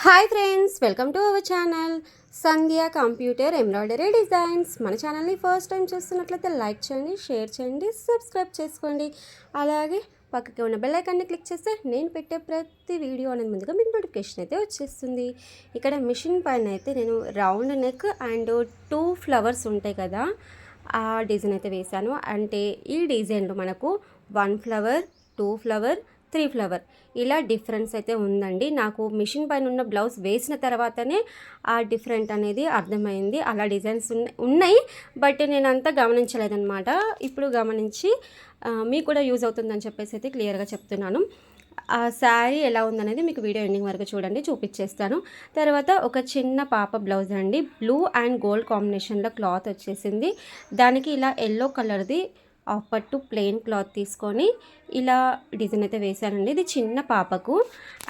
Hi friends, welcome to our channel Sandhya computer embroidery designs. మన ఛానల్ని first time చూస్తున్నట్లయితే like చేయండి, share చేయండి, సబ్స్క్రైబ్ చేసుకోండి. అలాగే పక్కకి ఉన్న బెల్ ఐకాన్ని క్లిక్ చేస్తే నేను పెట్టే ప్రతి వీడియో అనేది ముందుగా మీకు నోటిఫికేషన్ అయితే వచ్చేస్తుంది. ఇక్కడ మిషన్ పైన అయితే నేను రౌండ్ నెక్ అండ్ 2 ఫ్లవర్స్ ఉంటాయి కదా, ఆ డిజైన్ అయితే వేశాను. అంటే ఈ డిజైన్లో మనకు 1 ఫ్లవర్, 2 ఫ్లవర్, 3 ఫ్లవర్ ఇలా డిఫరెన్స్ అయితే ఉందండి. నాకు మిషన్ పైన ఉన్న బ్లౌజ్ వేసిన తర్వాతనే ఆ డిఫరెంట్ అనేది అర్థమైంది. అలా డిజైన్స్ ఉన్నాయి, బట్ నేను అంతా గమనించలేదన్నమాట. ఇప్పుడు గమనించి మీకు కూడా యూజ్ అవుతుందని చెప్పేసి అయితే క్లియర్గా చెప్తున్నాను. ఆ శారీ ఎలా ఉందనేది మీకు వీడియో ఎండింగ్ వరకు చూడండి, చూపించేస్తాను. తర్వాత ఒక చిన్న పాప బ్లౌజ్ అండి, బ్లూ అండ్ గోల్డ్ కాంబినేషన్లో క్లాత్ వచ్చేసింది. దానికి ఇలా ఎల్లో కలర్ది పట్టు ప్లెయిన్ క్లాత్ తీసుకొని ఇలా డిజైన్ అయితే వేసానండి. ఇది చిన్న పాపకు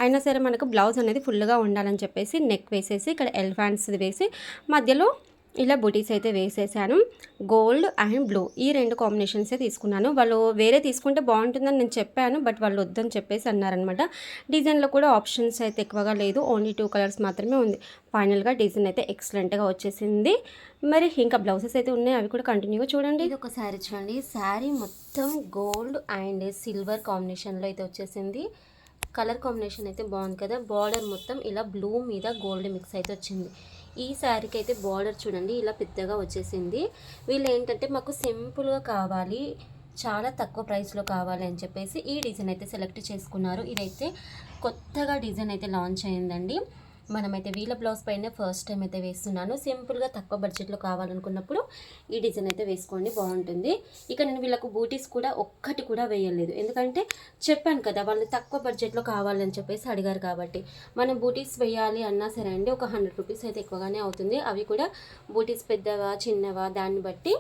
అయినా సరే మనకు బ్లౌజ్ అనేది ఫుల్గా ఉండాలని చెప్పేసి నెక్ వేసేసి ఇక్కడ ఎలిఫెంట్స్ వేసి మధ్యలో ఇలా బుటీస్ అయితే వేసేసాను. గోల్డ్ అండ్ బ్లూ ఈ 2 కాంబినేషన్సే తీసుకున్నాను. వాళ్ళు వేరే తీసుకుంటే బాగుంటుందని నేను చెప్పాను, బట్ వాళ్ళు వద్దని చెప్పేసి అన్నారనమాట. డిజైన్లో కూడా ఆప్షన్స్ అయితే ఎక్కువగా లేదు, ఓన్లీ 2 కలర్స్ మాత్రమే ఉంది. ఫైనల్గా డిజైన్ అయితే ఎక్సలెంట్గా వచ్చేసింది. మరి ఇంకా బ్లౌజెస్ అయితే ఉన్నాయి, అవి కూడా కంటిన్యూగా చూడండి. ఇది ఒక శారీ చూడండి. శారీ మొత్తం గోల్డ్ అండ్ సిల్వర్ కాంబినేషన్లో అయితే వచ్చేసింది. కలర్ కాంబినేషన్ అయితే బాగుంది కదా. బార్డర్ మొత్తం ఇలా బ్లూ మీద గోల్డ్ మిక్స్ అయితే వచ్చింది. ఈ శారీకి అయితే బార్డర్ చూడండి ఇలా పెద్దగా వచ్చేసింది. వీళ్ళు ఏంటంటే మాకు సింపుల్గా కావాలి, చాలా తక్కువ ప్రైస్లో కావాలి అని చెప్పేసి ఈ డిజైన్ అయితే సెలెక్ట్ చేసుకున్నారు. ఇదైతే కొత్తగా డిజైన్ అయితే లాంచ్ అయిందండి. మనమైతే వీళ్ళ బ్లౌజ్ పైన ఫస్ట్ టైం అయితే వేస్తున్నాను. సింపుల్గా తక్కువ బడ్జెట్లో కావాలనుకున్నప్పుడు ఈ డిజైన్ అయితే వేసుకోండి, బాగుంటుంది. ఇక నేను వీళ్ళకు బూటీస్ కూడా ఒక్కటి కూడా వేయలేదు, ఎందుకంటే చెప్పాను కదా వాళ్ళు తక్కువ బడ్జెట్లో కావాలని చెప్పేసి అడిగారు కాబట్టి. మనం బూటీస్ వేయాలి అన్నా సరే అండి ఒక 100 రూపీస్ అయితే ఎక్కువగానే అవుతుంది. అవి కూడా బూటీస్ పెద్దవా చిన్నవా దాన్ని బట్టి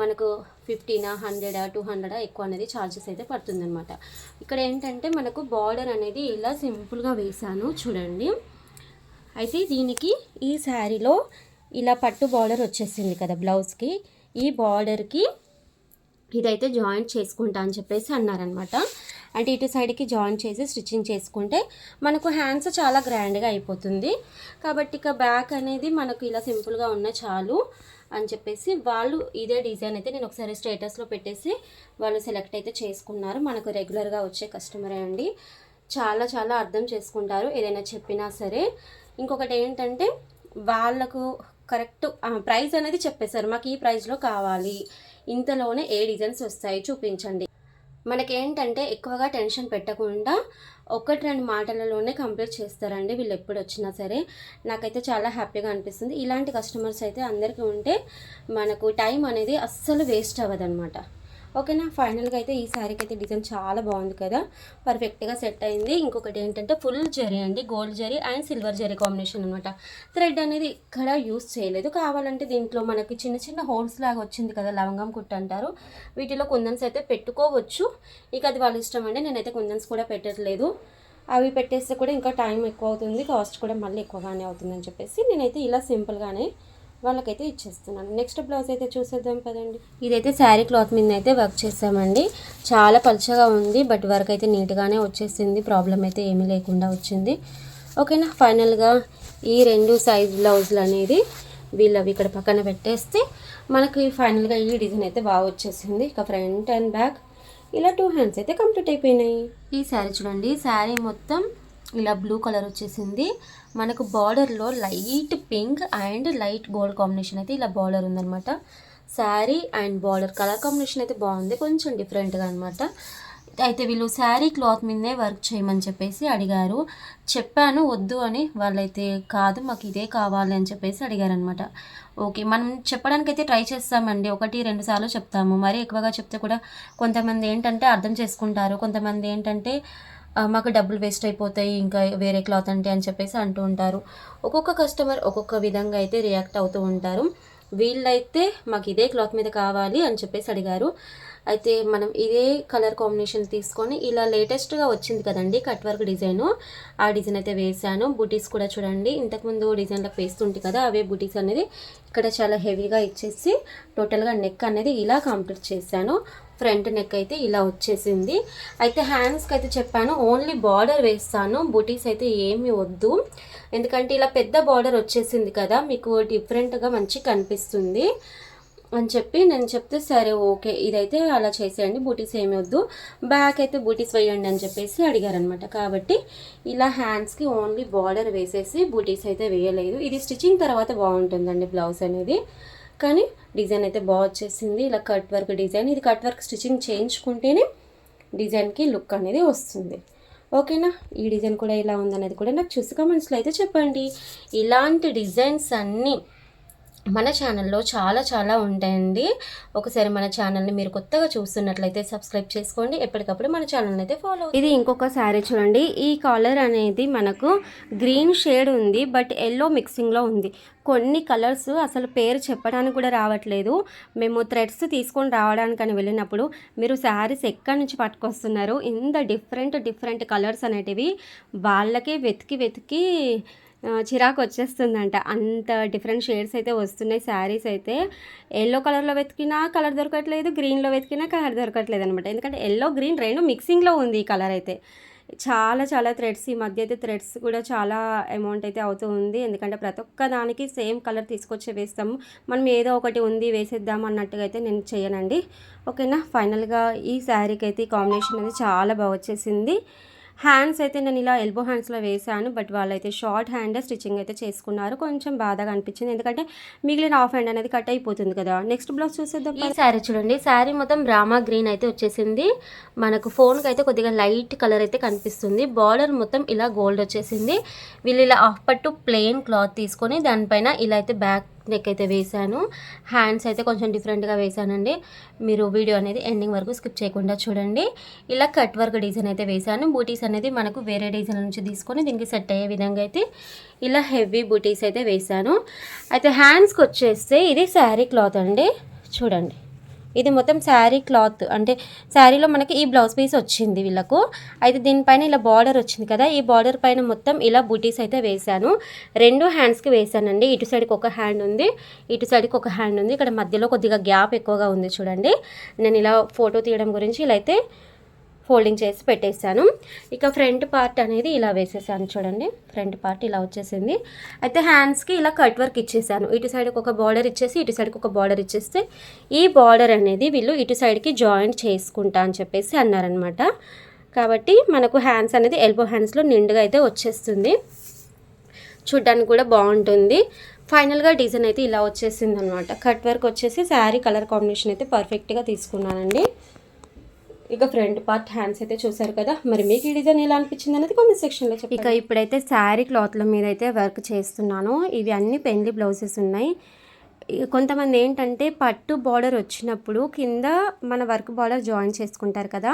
మనకు 50, 100, 200 ఎక్కువ అనేది ఛార్జెస్ అయితే పడుతుందన్నమాట. ఇక్కడ ఏంటంటే మనకు బార్డర్ అనేది ఇలా సింపుల్గా వేసాను చూడండి. అయితే దీనికి ఈ శారీలో ఇలా పట్టు బార్డర్ వచ్చేసింది కదా బ్లౌజ్కి, ఈ బార్డర్కి ఇదైతే జాయింట్ చేసుకుంటా అని చెప్పేసి అన్నారనమాట. అంటే ఇటు సైడ్కి జాయింట్ చేసి స్టిచ్చింగ్ చేసుకుంటే మనకు హ్యాండ్స్ చాలా గ్రాండ్గా అయిపోతుంది. కాబట్టి ఇక బ్యాక్ అనేది మనకు ఇలా సింపుల్గా ఉన్న చాలు అని చెప్పేసి వాళ్ళు ఇదే డిజైన్ అయితే నేను ఒకసారి స్టేటస్లో పెట్టేసి వాళ్ళు సెలెక్ట్ అయితే చేసుకున్నారు. మనకు రెగ్యులర్గా వచ్చే కస్టమరే అండి, చాలా చాలా అర్థం చేసుకుంటారు ఏదైనా చెప్పినా సరే. ఇంకొకటి ఏంటంటే వాళ్ళకు కరెక్ట్ ప్రైస్ అనేది చెప్పేశారు, మాకు ఈ ప్రైస్లో కావాలి, ఇంతలోనే ఏ డిజైన్స్ వస్తాయి చూపించండి. మనకేంటంటే ఎక్కువగా టెన్షన్ పెట్టకుండా 1-2 మాటలలోనే కంప్లీట్ చేస్తారండి వీళ్ళు ఎప్పుడు వచ్చినా సరే. నాకైతే చాలా హ్యాపీగా అనిపిస్తుంది. ఇలాంటి కస్టమర్స్ అయితే అందరికీ ఉంటే మనకు టైం అనేది అస్సలు వేస్ట్ అవ్వదన్నమాట. ఓకేనా. ఫైనల్గా అయితే ఈ శారీకి అయితే డిజైన్ చాలా బాగుంది కదా, పర్ఫెక్ట్గా సెట్ అయింది. ఇంకొకటి ఏంటంటే ఫుల్ జరీ అండి, gold zari and silver zari combination అనమాట. థ్రెడ్ అనేది ఇక్కడ యూస్ చేయలేదు. కావాలంటే దీంట్లో మనకి చిన్న చిన్న హోల్స్ లాగా వచ్చింది కదా, లవంగం కుట్టు అంటారు, వీటిలో కుందన్స్ అయితే పెట్టుకోవచ్చు. ఇక అది వాళ్ళ ఇష్టం అండి. నేనైతే కుందన్స్ కూడా పెట్టట్లేదు, అవి పెట్టేస్తే కూడా ఇంకా టైం ఎక్కువ అవుతుంది, కాస్ట్ కూడా మళ్ళీ ఎక్కువగానే అవుతుందని చెప్పేసి నేనైతే ఇలా సింపుల్గానే వాళ్ళకైతే ఇచ్చేస్తున్నాను. నెక్స్ట్ బ్లౌజ్ అయితే చూసేద్దాం కదండి. ఇదైతే శారీ క్లాత్ మీద అయితే వర్క్ చేసామండి. చాలా పలుచగా ఉంది, బట్ వర్క్ అయితే నీట్గానే వచ్చేసింది, ప్రాబ్లం అయితే ఏమీ లేకుండా వచ్చింది. ఓకేనా. ఫైనల్గా ఈ 2 సైజ్ బ్లౌజులు అనేది వీళ్ళవి ఇక్కడ పక్కన పెట్టేస్తే మనకి ఫైనల్గా ఈ డిజైన్ అయితే బాగా వచ్చేసింది. ఇక ఫ్రంట్ అండ్ బ్యాక్ ఇలా 2 హ్యాండ్స్ అయితే కంప్లీట్ అయిపోయినాయి. ఈ శారీ చూడండి, శారీ మొత్తం ఇలా బ్లూ కలర్ వచ్చేసింది. మనకు బార్డర్లో light pink and light gold combination అయితే ఇలా బార్డర్ ఉందన్నమాట. Sari and border colour combination అయితే బాగుంది, కొంచెం డిఫరెంట్గా అనమాట. అయితే వీళ్ళు శారీ క్లాత్ మీదే వర్క్ చేయమని చెప్పేసి అడిగారు. చెప్పాను వద్దు అని, వాళ్ళైతే కాదు మాకు ఇదే కావాలి అని చెప్పేసి అడిగారనమాట. ఓకే, మనం చెప్పడానికి అయితే ట్రై చేస్తామండి, 1-2 సార్లు చెప్తాము. మరీ ఎక్కువగా చెప్తే కూడా కొంతమంది ఏంటంటే అర్థం చేసుకుంటారు, కొంతమంది ఏంటంటే మాకు డబ్బులు వేస్ట్ అయిపోతాయి ఇంకా వేరే క్లాత్ అంటే అని చెప్పేసి అంటూ ఉంటారు. ఒక్కొక్క కస్టమర్ ఒక్కొక్క విధంగా అయితే రియాక్ట్ అవుతూ ఉంటారు. వీళ్ళైతే మాకు ఇదే క్లాత్ మీద కావాలి అని చెప్పేసి అడిగారు. అయితే మనం ఇదే కలర్ కాంబినేషన్ తీసుకొని ఇలా లేటెస్ట్గా వచ్చింది కదండి కట్ వర్క్ డిజైను, ఆ డిజైన్ అయితే వేసాను. బూటీస్ కూడా చూడండి, ఇంతకుముందు డిజైన్లకు వేస్తుంటే కదా అవే బూటీస్ అనేది ఇక్కడ చాలా హెవీగా ఇచ్చేసి టోటల్గా నెక్ అనేది ఇలా కంప్లీట్ చేశాను. ఫ్రంట్ నెక్ అయితే ఇలా వచ్చేసింది. అయితే హ్యాండ్స్కి అయితే చెప్పాను ఓన్లీ బార్డర్ వేస్తాను, బూటీస్ అయితే ఏమీ వద్దు, ఎందుకంటే ఇలా పెద్ద బార్డర్ వచ్చేసింది కదా మీకు డిఫరెంట్గా మంచి కనిపిస్తుంది అని చెప్పి నేను చెప్తే సరే ఓకే ఇదైతే అలా చేసేయండి, బూటీస్ ఏమి వద్దు, బ్యాక్ అయితే బూటీస్ వేయండి అని చెప్పేసి అడిగారనమాట. కాబట్టి ఇలా హ్యాండ్స్కి ఓన్లీ బార్డర్ వేసేసి బూటీస్ అయితే వేయలేదు. ఇది స్టిచ్చింగ్ తర్వాత బాగుంటుందండి బ్లౌజ్ అనేది, కానీ డిజైన్ అయితే బాగా వచ్చేసింది. ఇలా కట్ వర్క్ డిజైన్, ఇది కట్ వర్క్ స్టిచ్చింగ్ చేయించుకుంటేనే డిజైన్కి లుక్ అనేది వస్తుంది. ఓకేనా, ఈ డిజైన్ కూడా ఇలా ఉందనేది కూడా నాకు చూసి కామెంట్స్లో అయితే చెప్పండి. ఇలాంటి డిజైన్స్ అన్నీ మన ఛానల్లో చాలా ఉంటాయండి. ఒకసారి మన ఛానల్ని మీరు కొత్తగా చూస్తున్నట్లయితే సబ్స్క్రైబ్ చేసుకోండి, ఎప్పటికప్పుడు మన ఛానల్ని అయితే ఫాలో. ఇది ఇంకొక శారీ చూడండి, ఈ కలర్ అనేది మనకు గ్రీన్ షేడ్ ఉంది, బట్ ఎల్లో మిక్సింగ్లో ఉంది. కొన్ని కలర్స్ అసలు పేరు చెప్పడానికి కూడా రావట్లేదు. మేము థ్రెడ్స్ తీసుకొని రావడానికని వెళ్ళినప్పుడు మీరు శారీస్ ఎక్కడి నుంచి పట్టుకొస్తున్నారు, ఇంత డిఫరెంట్ కలర్స్ అనేటివి వాళ్ళకే వెతికి చిరాకు వచ్చేస్తుందంట. అంత డిఫరెంట్ షేడ్స్ అయితే వస్తున్నాయి శారీస్ అయితే. ఎల్లో కలర్లో వెతికినా కలర్ దొరకట్లేదు, గ్రీన్లో వెతికినా కలర్ దొరకట్లేదు అనమాట. ఎందుకంటే ఎల్లో గ్రీన్ రెండు మిక్సింగ్లో ఉంది ఈ కలర్ అయితే. చాలా థ్రెడ్స్, ఈ మధ్య అయితే థ్రెడ్స్ కూడా చాలా అమౌంట్ అయితే అవుతూ ఉంది. ఎందుకంటే ప్రతి ఒక్క దానికి సేమ్ కలర్ తీసుకొచ్చి వేస్తాము, మనం ఏదో ఒకటి ఉంది వేసేద్దాం అన్నట్టుగా అయితే నేను చేయనండి. ఓకేనా, ఫైనల్గా ఈ శారీకి అయితే ఈ కాంబినేషన్ అనేది చాలా బాగా వచ్చేసింది. హ్యాండ్స్ అయితే నేను ఇలా ఎల్బో హ్యాండ్స్లో వేసాను, బట్ వాళ్ళైతే షార్ట్ హ్యాండ్ స్టిచ్చింగ్ అయితే చేసుకున్నారు. కొంచెం బాధగా అనిపించింది, ఎందుకంటే మిగిలిన హాఫ్ హ్యాండ్ అనేది కట్ అయిపోతుంది కదా. నెక్స్ట్ బ్లౌజ్ చూసేద్దాం. ఈ శారీ చూడండి, శారీ మొత్తం రామా గ్రీన్ అయితే వచ్చేసింది. మనకు ఫోన్కి అయితే కొద్దిగా లైట్ కలర్ అయితే కనిపిస్తుంది. బార్డర్ మొత్తం ఇలా గోల్డ్ వచ్చేసింది. వీళ్ళు ఇలా హాఫ్ పట్టు ప్లెయిన్ క్లాత్ తీసుకొని దానిపైన ఇలా అయితే బ్యాక్ నెక్ అయితే వేసాను. హ్యాండ్స్ అయితే కొంచెం డిఫరెంట్గా వేసానండి. మీరు వీడియో అనేది ఎండింగ్ వరకు స్కిప్ చేయకుండా చూడండి. ఇలా కట్ వర్క్ డిజైన్ అయితే వేసాను. బూటీస్ అనేది మనకు వేరే డిజైన్ నుంచి తీసుకొని దీనికి సెట్ అయ్యే విధంగా అయితే ఇలా హెవీ బూటీస్ అయితే వేసాను. అయితే హ్యాండ్స్కి వచ్చేస్తే ఇది శారీ క్లాత్ అండి, చూడండి ఇది మొత్తం శారీ క్లాత్, అంటే శారీలో మనకి ఈ బ్లౌజ్ పీస్ వచ్చింది వీళ్ళకు. అయితే దీనిపైన ఇలా బార్డర్ వచ్చింది కదా, ఈ బార్డర్ పైన మొత్తం ఇలా బూటీస్ అయితే వేసాను. రెండు హ్యాండ్స్కి వేసానండి. ఇటు సైడ్కి ఒక హ్యాండ్ ఉంది, ఇటు సైడ్కి ఒక హ్యాండ్ ఉంది. ఇక్కడ మధ్యలో కొద్దిగా గ్యాప్ ఎక్కువగా ఉంది చూడండి. నేను ఇలా ఫోటో తీయడం గురించి ఇలా అయితే ఫోల్డింగ్ చేసి పెట్టేశాను. ఇక ఫ్రంట్ పార్ట్ అనేది ఇలా వేసేసాను చూడండి, ఫ్రంట్ పార్ట్ ఇలా వచ్చేసింది. అయితే హ్యాండ్స్కి ఇలా కట్ వర్క్ ఇచ్చేసాను. ఇటు సైడ్కి ఒక బార్డర్ ఇచ్చేసి ఇటు సైడ్కి ఒక బార్డర్ ఇచ్చేస్తే ఈ బార్డర్ అనేది వీళ్ళు ఇటు సైడ్కి జాయింట్ చేసుకుంటా అని చెప్పేసి అన్నారనమాట. కాబట్టి మనకు హ్యాండ్స్ అనేది ఎల్బో హ్యాండ్స్లో నిండుగా అయితే వచ్చేస్తుంది, చూడ్డానికి కూడా బాగుంటుంది. ఫైనల్గా డిజైన్ అయితే ఇలా వచ్చేసింది అనమాట. కట్ వర్క్ వచ్చేసి శారీ కలర్ కాంబినేషన్ అయితే పర్ఫెక్ట్గా తీసుకున్నానండి. ఇక ఫ్రంట్ పార్ట్ హ్యాండ్స్ అయితే చూసారు కదా, మరి మీకు ఈ డిజైన్ ఎలా అనిపించింది అనేది కామెంట్ సెక్షన్లో చెప్పండి. ఇక ఇప్పుడైతే శారీ క్లాత్ల మీద అయితే వర్క్ చేస్తున్నాను. ఇవి అన్ని పెండ్లి బ్లౌజెస్ ఉన్నాయి. కొంతమంది ఏంటంటే పట్టు బార్డర్ వచ్చినప్పుడు కింద మన వర్క్ బార్డర్ జాయిన్ చేసుకుంటారు కదా,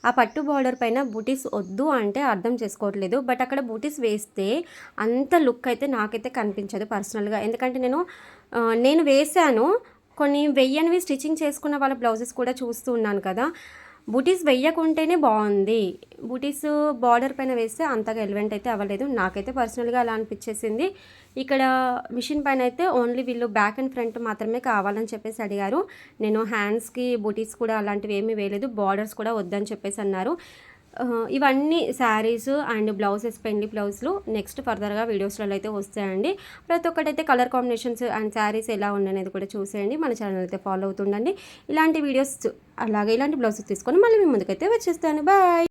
ఆ పట్టు బార్డర్ పైన బూటీస్ వద్దు అంటే అర్థం చేసుకోవట్లేదు. బట్ అక్కడ బూటీస్ వేస్తే అంత లుక్ అయితే నాకైతే కనిపించదు పర్సనల్గా. ఎందుకంటే నేను వేసాను, కొన్ని వెయ్యనివి స్టిచ్చింగ్ చేసుకున్న వాళ్ళ బ్లౌజెస్ కూడా చూస్తూ ఉన్నాను కదా, బూటీస్ వెయ్యకుంటేనే బాగుంది, బూటీస్ బార్డర్ పైన వేస్తే అంతగా ఎలివెంట్ అయితే అవ్వలేదు. నాకైతే పర్సనల్గా అలా అనిపించేసింది. ఇక్కడ మిషన్ పైన అయితే ఓన్లీ వీళ్ళు బ్యాక్ అండ్ ఫ్రంట్ మాత్రమే కావాలని చెప్పేసి అడిగారు. నేను హ్యాండ్స్కి బూటీస్ కూడా అలాంటివి ఏమీ వేయలేదు, బార్డర్స్ కూడా వద్దని చెప్పేసి అన్నారు. ఇవన్నీ శారీస్ అండ్ బ్లౌజెస్, పెండి బ్లౌజ్లు నెక్స్ట్ ఫర్దర్గా వీడియోస్లలో అయితే వస్తాయండి. ప్రతి ఒక్కటైతే కలర్ కాంబినేషన్స్ అండ్ శారీస్ ఎలా ఉన్నాయనేది కూడా చూసేయండి. మన ఛానల్ అయితే ఫాలో అవుతుండండి. ఇలాంటి వీడియోస్ అలాగే ఇలాంటి బ్లౌజెస్ తీసుకొని మళ్ళీ మీ ముందుకైతే వచ్చేస్తాను. బాయ్.